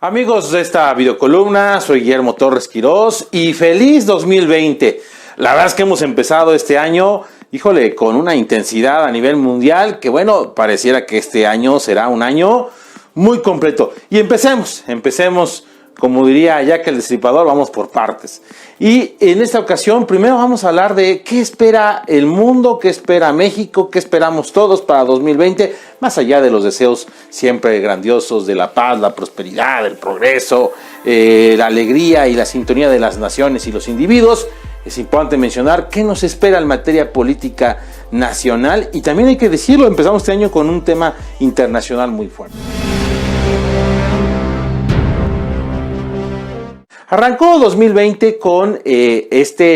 Amigos de esta videocolumna, soy Guillermo Torres Quirós y feliz 2020. La verdad es que hemos empezado este año, híjole, con una intensidad a nivel mundial que bueno, pareciera que este año será un año muy completo. Y empecemos, como diría Jack el Destripador, vamos por partes. Y en esta ocasión, primero vamos a hablar de qué espera el mundo, qué espera México, qué esperamos todos para 2020, más allá de los deseos siempre grandiosos de la paz, la prosperidad, el progreso, la alegría y la sintonía de las naciones y los individuos. Es importante mencionar qué nos espera en materia política nacional y también hay que decirlo, empezamos este año con un tema internacional muy fuerte. Arrancó 2020 con esta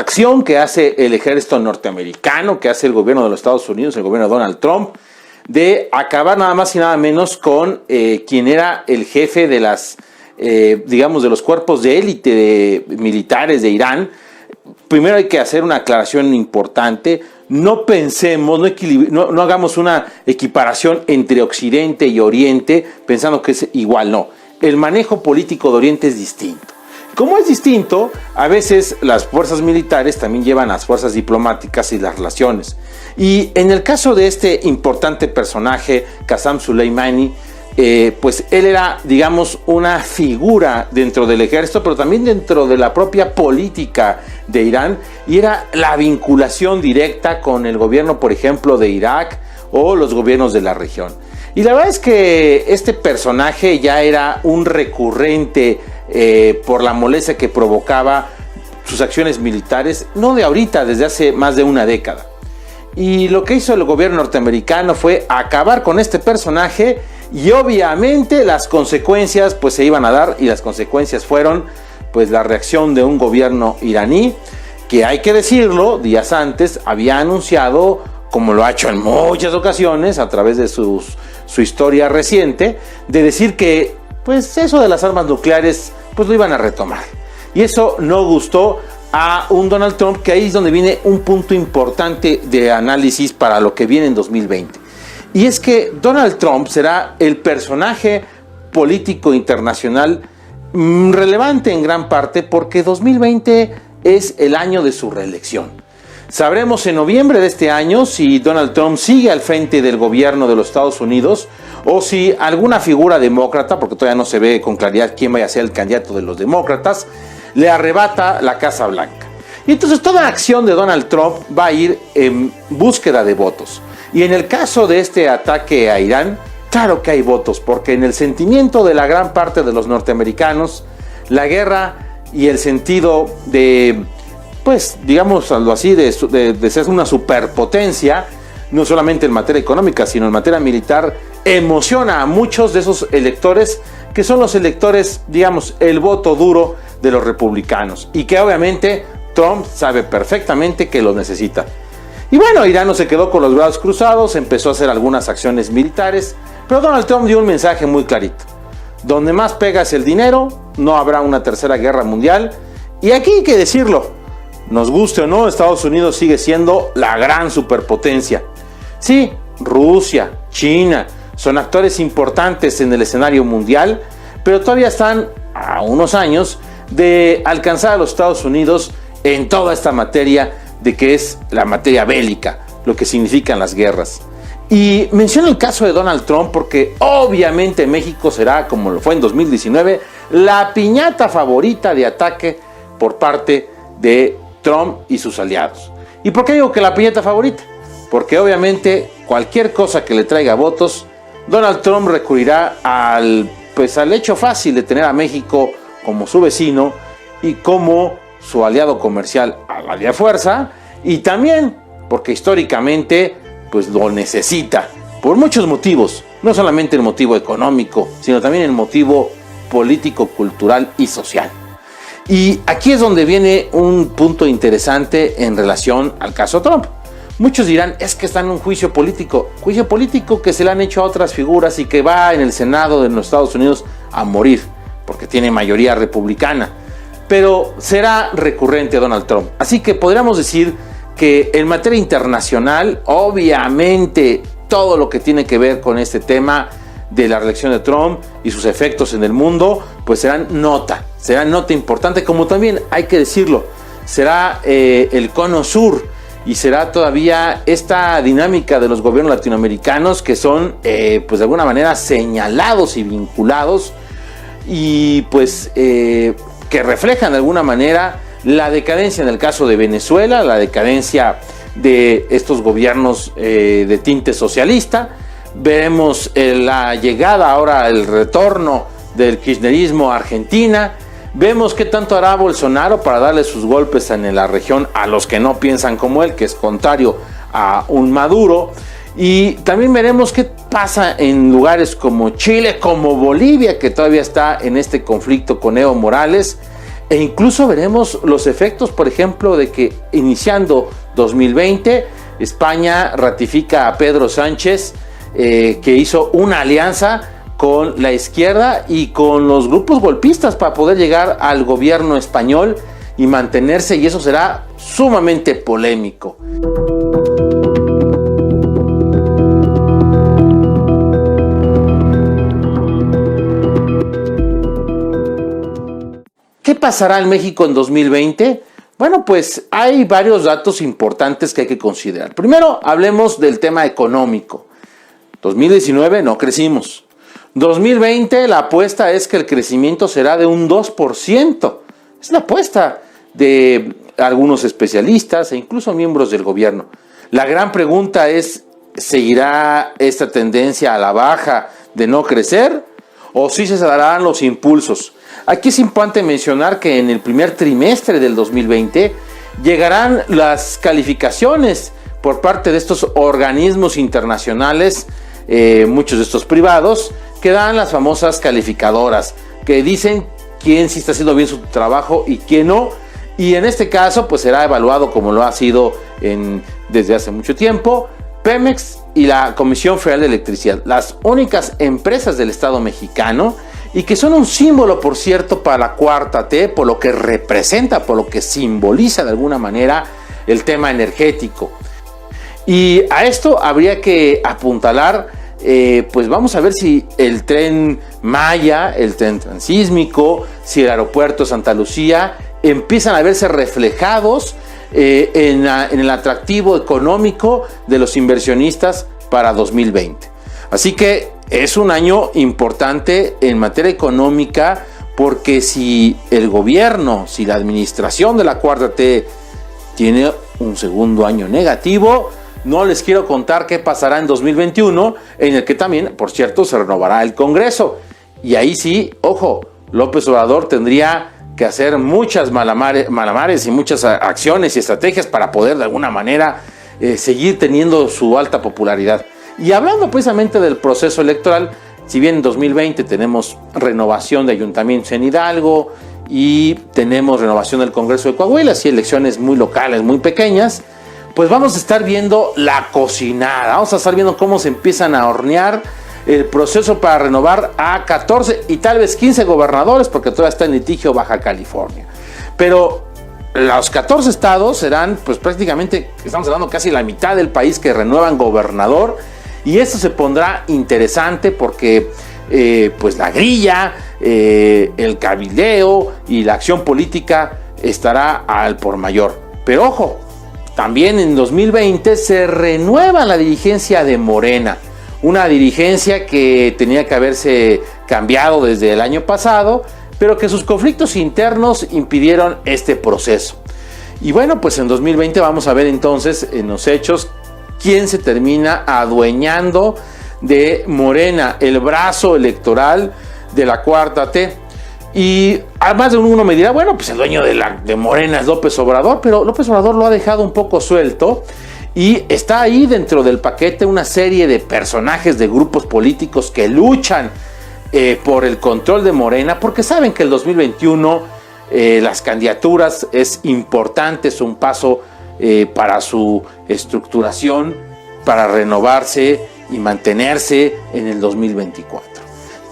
acción que hace el ejército norteamericano, que hace el gobierno de los Estados Unidos, el gobierno de Donald Trump, de acabar nada más y nada menos con quien era el jefe de las, de los cuerpos de élite militares de Irán. Primero hay que hacer una aclaración importante. No pensemos, no hagamos una equiparación entre Occidente y Oriente pensando que es igual, no. El manejo político de Oriente es distinto. Como es distinto, a veces las fuerzas militares también llevan las fuerzas diplomáticas y las relaciones. Y en el caso de este importante personaje, Qasem Soleimani, pues él era, digamos, una figura dentro del ejército, pero también dentro de la propia política de Irán, y era la vinculación directa con el gobierno, por ejemplo, de Irak o los gobiernos de la región. Y la verdad es que este personaje ya era un recurrente por la molestia que provocaba sus acciones militares, no de ahorita, desde hace más de una década. Y lo que hizo el gobierno norteamericano fue acabar con este personaje y obviamente las consecuencias pues se iban a dar, y las consecuencias fueron pues la reacción de un gobierno iraní que, hay que decirlo, días antes había anunciado, como lo ha hecho en muchas ocasiones a través de su historia reciente, de decir que pues eso de las armas nucleares pues lo iban a retomar. Y eso no gustó a un Donald Trump, que ahí es donde viene un punto importante de análisis para lo que viene en 2020. Y es que Donald Trump será el personaje político internacional relevante en gran parte porque 2020 es el año de su reelección. Sabremos en noviembre de este año si Donald Trump sigue al frente del gobierno de los Estados Unidos o si alguna figura demócrata, porque todavía no se ve con claridad quién vaya a ser el candidato de los demócratas, le arrebata la Casa Blanca. Y entonces toda acción de Donald Trump va a ir en búsqueda de votos. Y en el caso de este ataque a Irán, claro que hay votos, porque en el sentimiento de la gran parte de los norteamericanos, la guerra y el sentido de, pues, digámoslo así, de ser una superpotencia, no solamente en materia económica, sino en materia militar, emociona a muchos de esos electores, que son los electores, digamos, el voto duro de los republicanos, y que obviamente Trump sabe perfectamente que los necesita. Y bueno, Irán no se quedó con los brazos cruzados, empezó a hacer algunas acciones militares, pero Donald Trump dio un mensaje muy clarito. Donde más pega es el dinero, no habrá una tercera guerra mundial, y aquí hay que decirlo, nos guste o no, Estados Unidos sigue siendo la gran superpotencia. Sí, Rusia, China, son actores importantes en el escenario mundial, pero todavía están a unos años de alcanzar a los Estados Unidos en toda esta materia de que es la materia bélica, lo que significan las guerras. Y menciono el caso de Donald Trump porque obviamente México será, como lo fue en 2019, la piñata favorita de ataque por parte de Trump y sus aliados. ¿Y por qué digo que la piñata favorita? Porque obviamente cualquier cosa que le traiga votos, Donald Trump recurrirá al hecho fácil de tener a México como su vecino y como su aliado comercial a la de fuerza, y también porque históricamente pues lo necesita por muchos motivos, no solamente el motivo económico, sino también el motivo político, cultural y social. Y aquí es donde viene un punto interesante en relación al caso Trump. Muchos dirán, es que está en un juicio político que se le han hecho a otras figuras y que va en el Senado de los Estados Unidos a morir, porque tiene mayoría republicana. pero será recurrente Donald Trump. Así que podríamos decir que en materia internacional, obviamente, todo lo que tiene que ver con este tema de la reelección de Trump y sus efectos en el mundo, pues será nota importante, como también hay que decirlo, será el cono sur y será todavía esta dinámica de los gobiernos latinoamericanos que son pues de alguna manera señalados y vinculados y pues que reflejan de alguna manera la decadencia en el caso de Venezuela, la decadencia de estos gobiernos de tinte socialista. Veremos la llegada ahora, el retorno del kirchnerismo a Argentina. Vemos qué tanto hará Bolsonaro para darle sus golpes en la región a los que no piensan como él, que es contrario a un Maduro. Y también veremos qué pasa en lugares como Chile, como Bolivia, que todavía está en este conflicto con Evo Morales. E incluso veremos los efectos, por ejemplo, de que iniciando 2020, España ratifica a Pedro Sánchez, que hizo una alianza con la izquierda y con los grupos golpistas para poder llegar al gobierno español y mantenerse, y eso será sumamente polémico. ¿Qué pasará en México en 2020? Bueno, pues hay varios datos importantes que hay que considerar. Primero, hablemos del tema económico. 2019 no crecimos. 2020 la apuesta es que el crecimiento será de un 2%. Es la apuesta de algunos especialistas e incluso miembros del gobierno. La gran pregunta es, ¿seguirá esta tendencia a la baja de no crecer o sí se darán los impulsos? Aquí es importante mencionar que en el primer trimestre del 2020 llegarán las calificaciones por parte de estos organismos internacionales, muchos de estos privados, que dan las famosas calificadoras, que dicen quién sí está haciendo bien su trabajo y quién no. Y en este caso, pues será evaluado como lo ha sido desde hace mucho tiempo Pemex y la Comisión Federal de Electricidad, las únicas empresas del Estado mexicano, y que son un símbolo, por cierto, para la Cuarta T, por lo que representa, por lo que simboliza de alguna manera el tema energético. Y a esto habría que apuntalar, pues vamos a ver si el tren Maya, el tren transísmico, si el aeropuerto de Santa Lucía empiezan a verse reflejados en el atractivo económico de los inversionistas para 2020. Así que es un año importante en materia económica, porque si el gobierno, si la administración de la Cuarta T tiene un segundo año negativo, no les quiero contar qué pasará en 2021, en el que también, por cierto, se renovará el Congreso. Y ahí sí, ojo, López Obrador tendría que hacer muchas malabares y muchas acciones y estrategias para poder de alguna manera seguir teniendo su alta popularidad. Y hablando precisamente del proceso electoral, si bien en 2020 tenemos renovación de ayuntamientos en Hidalgo y tenemos renovación del Congreso de Coahuila, y elecciones muy locales, muy pequeñas, pues vamos a estar viendo la cocinada, vamos a estar viendo cómo se empiezan a hornear el proceso para renovar a 14 y tal vez 15 gobernadores, porque todavía está en litigio Baja California. Pero los 14 estados serán, pues prácticamente, estamos hablando casi la mitad del país que renuevan gobernador. Y esto se pondrá interesante porque pues la grilla, el cabildeo y la acción política estará al por mayor. Pero ojo, también en 2020 se renueva la dirigencia de Morena. Una dirigencia que tenía que haberse cambiado desde el año pasado, pero que sus conflictos internos impidieron este proceso. Y bueno, pues en 2020 vamos a ver entonces en los hechos quién se termina adueñando de Morena, el brazo electoral de la Cuarta T. Y además de uno me dirá, bueno, pues el dueño de Morena es López Obrador, pero López Obrador lo ha dejado un poco suelto y está ahí dentro del paquete una serie de personajes de grupos políticos que luchan por el control de Morena, porque saben que el 2021 las candidaturas es importante, es un paso para su estructuración, para renovarse y mantenerse en el 2024.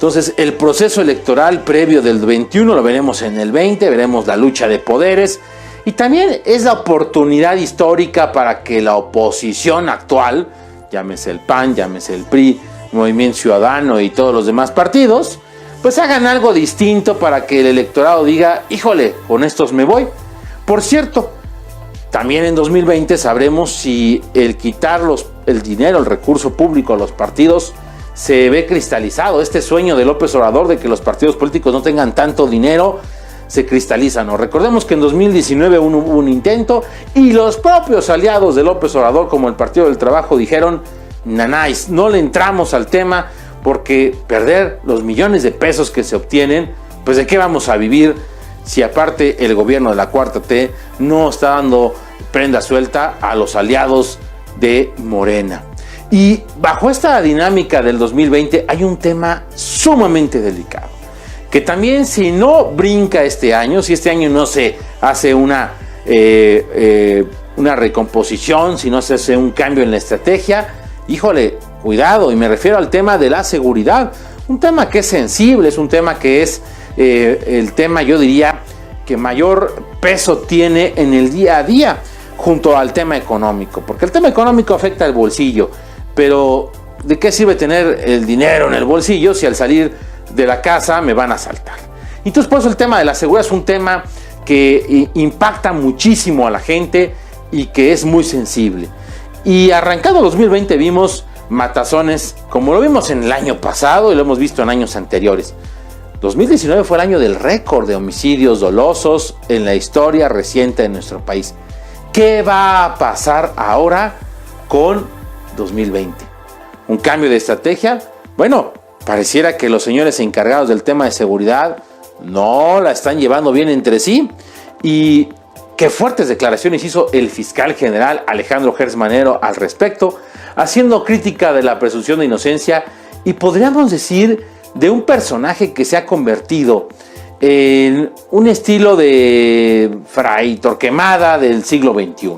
Entonces, el proceso electoral previo del 21 lo veremos en el 20, veremos la lucha de poderes y también es la oportunidad histórica para que la oposición actual, llámese el PAN, llámese el PRI, Movimiento Ciudadano y todos los demás partidos, pues hagan algo distinto para que el electorado diga, híjole, con estos me voy. Por cierto, también en 2020 sabremos si el quitar el dinero, el recurso público a los partidos se ve cristalizado. Este sueño de López Obrador de que los partidos políticos no tengan tanto dinero se cristaliza, ¿no? Recordemos que en 2019 hubo un intento y los propios aliados de López Obrador, como el Partido del Trabajo, dijeron, nanáis, no le entramos al tema porque perder los millones de pesos que se obtienen, pues de qué vamos a vivir si aparte el gobierno de la 4T no está dando prenda suelta a los aliados de Morena. Y bajo esta dinámica del 2020 hay un tema sumamente delicado, que también si no brinca este año, si este año no se hace una recomposición, si no se hace un cambio en la estrategia, híjole, cuidado, y me refiero al tema de la seguridad, un tema que es sensible, es un tema que es el tema, yo diría, que mayor peso tiene en el día a día, junto al tema económico, porque el tema económico afecta el bolsillo, pero ¿de qué sirve tener el dinero en el bolsillo si al salir de la casa me van a asaltar? Entonces, por eso el tema de la seguridad es un tema que impacta muchísimo a la gente y que es muy sensible. Y arrancado 2020 vimos matazones, como lo vimos en el año pasado y lo hemos visto en años anteriores. 2019 fue el año del récord de homicidios dolosos en la historia reciente de nuestro país. ¿Qué va a pasar ahora con 2020? ¿Un cambio de estrategia? Bueno, pareciera que los señores encargados del tema de seguridad no la están llevando bien entre sí. Y qué fuertes declaraciones hizo el fiscal general Alejandro Gertz Manero al respecto, haciendo crítica de la presunción de inocencia y podríamos decir de un personaje que se ha convertido en un estilo de Fray Torquemada del siglo XXI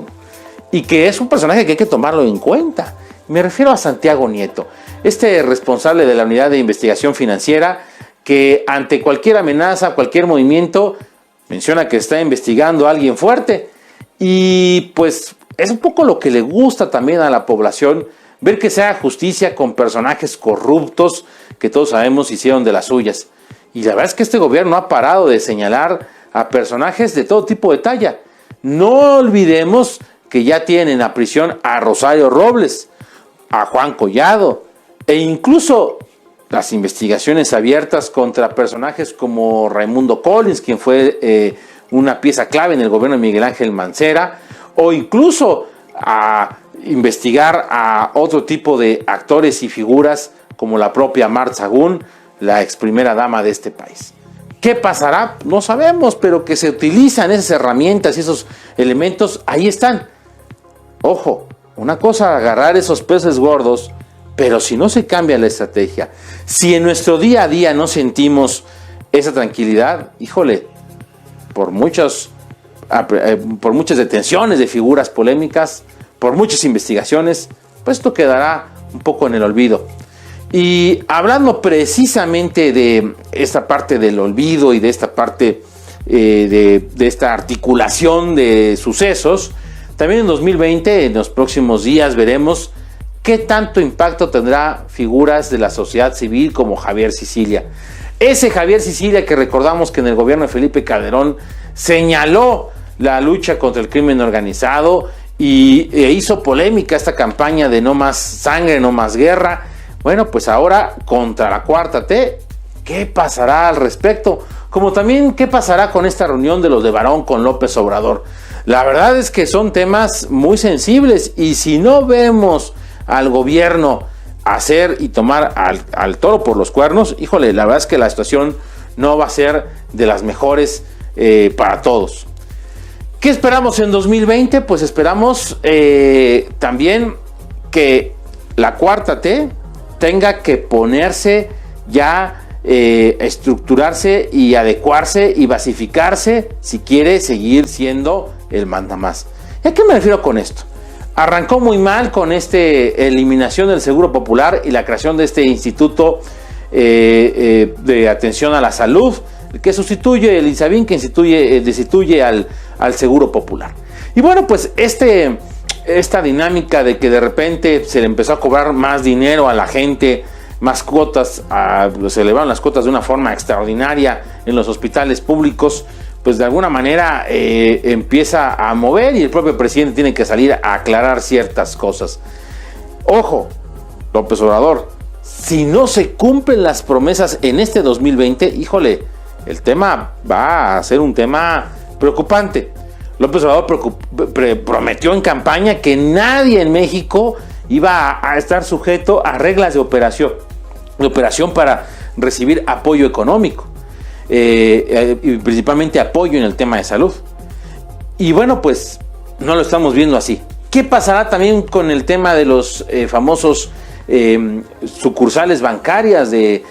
y que es un personaje que hay que tomarlo en cuenta. Me refiero a Santiago Nieto, este responsable de la Unidad de Investigación Financiera que ante cualquier amenaza, cualquier movimiento, menciona que está investigando a alguien fuerte y pues es un poco lo que le gusta también a la población, ver que se haga justicia con personajes corruptos que todos sabemos hicieron de las suyas. Y la verdad es que este gobierno no ha parado de señalar a personajes de todo tipo de talla. No olvidemos que ya tienen a prisión a Rosario Robles, a Juan Collado e incluso las investigaciones abiertas contra personajes como Raimundo Collins, quien fue una pieza clave en el gobierno de Miguel Ángel Mancera, o incluso a investigar a otro tipo de actores y figuras como la propia Martha Sagún, la ex primera dama de este país. ¿Qué pasará? No sabemos, pero que se utilizan esas herramientas y esos elementos, ahí están. Ojo, una cosa agarrar esos peces gordos, pero si no se cambia la estrategia, si en nuestro día a día no sentimos esa tranquilidad, híjole, por muchas detenciones de figuras polémicas, por muchas investigaciones, pues esto quedará un poco en el olvido. Y hablando precisamente de esta parte del olvido y de esta parte de esta articulación de sucesos, también en 2020, en los próximos días, veremos qué tanto impacto tendrá figuras de la sociedad civil como Javier Sicilia. Ese Javier Sicilia que recordamos que en el gobierno de Felipe Calderón señaló la lucha contra el crimen organizado y hizo polémica esta campaña de no más sangre, no más guerra. Bueno, pues ahora contra la 4T, ¿qué pasará al respecto? Como también, ¿qué pasará con esta reunión de los de Varón con López Obrador? La verdad es que son temas muy sensibles y si no vemos al gobierno hacer y tomar al toro por los cuernos, híjole, la verdad es que la situación no va a ser de las mejores para todos. ¿Qué esperamos en 2020? Pues esperamos también que la 4T tenga que ponerse ya, estructurarse y adecuarse y basificarse si quiere seguir siendo el mandamás. ¿Y a qué me refiero con esto? Arrancó muy mal con esta eliminación del Seguro Popular y la creación de este instituto de atención a la salud, que sustituye el INSABIN, que destituye al Seguro Popular. Y bueno, pues esta dinámica de que de repente se le empezó a cobrar más dinero a la gente, más cuotas, se elevaron las cuotas de una forma extraordinaria en los hospitales públicos, pues de alguna manera empieza a mover, y el propio presidente tiene que salir a aclarar ciertas cosas. Ojo, López Obrador, si no se cumplen las promesas en este 2020, híjole, el tema va a ser un tema preocupante. López Obrador prometió en campaña que nadie en México iba a estar sujeto a reglas de operación para recibir apoyo económico, y principalmente apoyo en el tema de salud. Y bueno, pues no lo estamos viendo así. ¿Qué pasará también con el tema de los famosos sucursales bancarias, de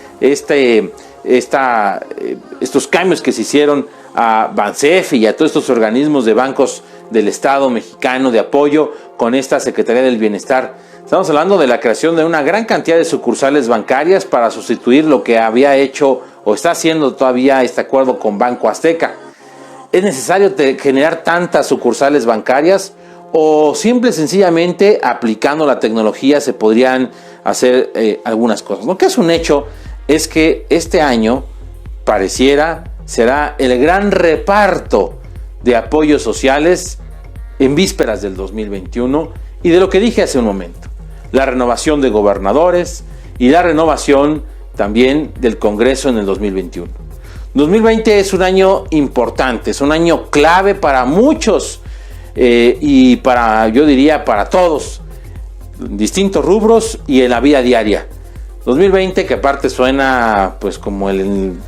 estos cambios que se hicieron a Bansefi y a todos estos organismos de bancos del Estado mexicano de apoyo con esta Secretaría del Bienestar? Estamos hablando de la creación de una gran cantidad de sucursales bancarias para sustituir lo que había hecho o está haciendo todavía este acuerdo con Banco Azteca. ¿Es necesario generar tantas sucursales bancarias, o simple y sencillamente aplicando la tecnología se podrían hacer algunas cosas? Lo que es un hecho es que este año pareciera será el gran reparto de apoyos sociales en vísperas del 2021, y de lo que dije hace un momento, la renovación de gobernadores y la renovación también del Congreso en el 2021. 2020 es un año importante, es un año clave para muchos, y yo diría para todos, en distintos rubros y en la vida diaria. 2020, que aparte suena pues como el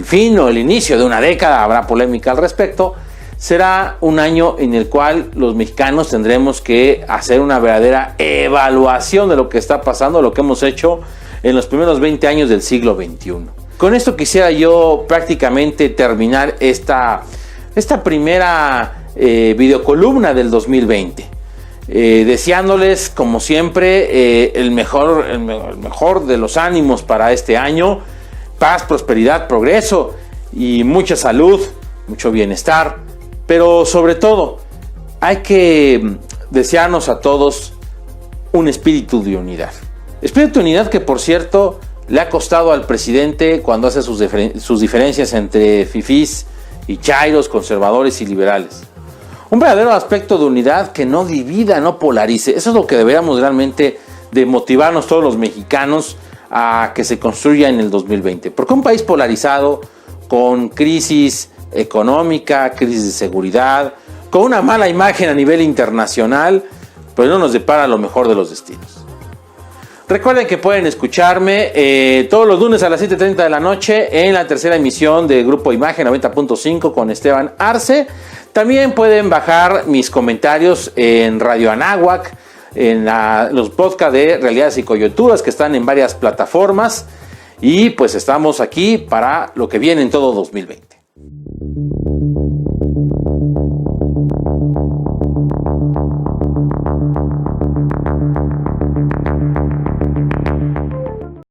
fin o el inicio de una década, habrá polémica al respecto, será un año en el cual los mexicanos tendremos que hacer una verdadera evaluación de lo que está pasando, lo que hemos hecho en los primeros 20 años del siglo XXI. Con esto quisiera yo prácticamente terminar esta primera videocolumna del 2020, deseándoles como siempre el mejor de los ánimos para este año: paz, prosperidad, progreso y mucha salud, mucho bienestar, pero sobre todo hay que desearnos a todos un espíritu de unidad. Espíritu de unidad que, por cierto, le ha costado al presidente cuando hace sus diferencias entre fifís y chairos, conservadores y liberales. Un verdadero aspecto de unidad que no divida, no polarice. Eso es lo que deberíamos realmente de motivarnos todos los mexicanos a que se construya en el 2020. Porque un país polarizado, con crisis económica, crisis de seguridad, con una mala imagen a nivel internacional, pues no nos depara lo mejor de los destinos. Recuerden que pueden escucharme todos los lunes a las 7:30 de la noche en la tercera emisión de Grupo Imagen 90.5 con Esteban Arce. También pueden bajar mis comentarios en Radio Anáhuac, en los podcasts de Realidades y Coyunturas que están en varias plataformas. Y pues estamos aquí para lo que viene en todo 2020.